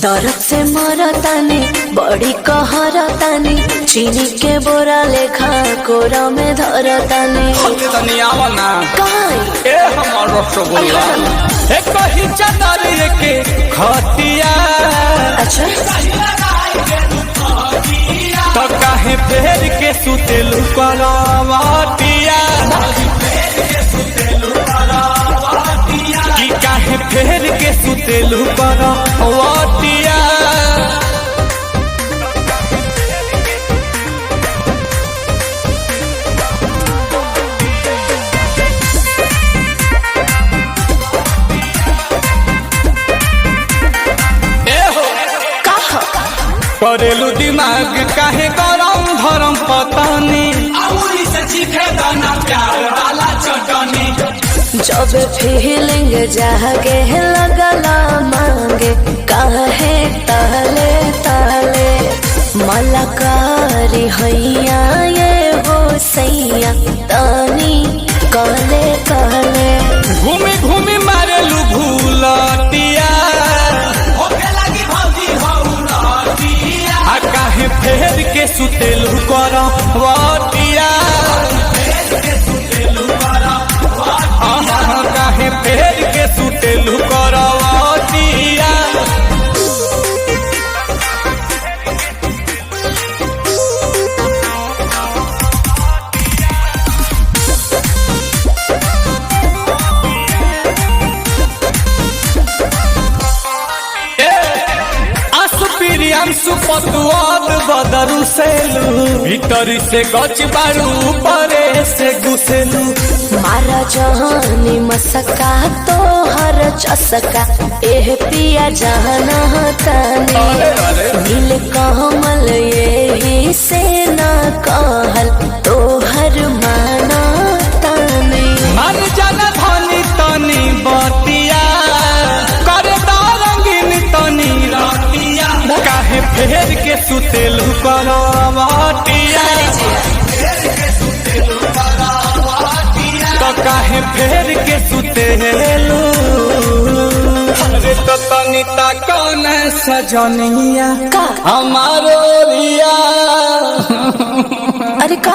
दर्द से मरतानी बड़ी कहरतानी चीनी के बोरा लेखा कोरा में धरतानी चादर के खटिया अच्छा तो काहे फेर के सुतेलू करवटिया कि काहे फेर के सुतेलू करवटिया करेलू दिमाग काहे गरम धरम पतानी जब फीलिंग जागे लगला मांगे काहे ताले ताले मलकारी हैया ये हो सैया तानी काले काले घूमी घूमी मारेलू भूलटिया काहे फेर के सुतेलू करवटिया काहे फेर के सुतेलू करवटिया सुपतुआद बदरू सेलू भीतरी से गच बारू परे से घुसेलू मारा जहानी मसका तो हर चसका एह पिया जहाना तानी नील कमल यही से ना कहल तो हर माना तानी मन जन धनी तनी बतिया कर रंगीन तनी रतिया काहे फेर के सुतेलू करवटिया तो काहे फेर के सुतेलू अरे तो तनिता कौन सजनिया हमारो रिया अरे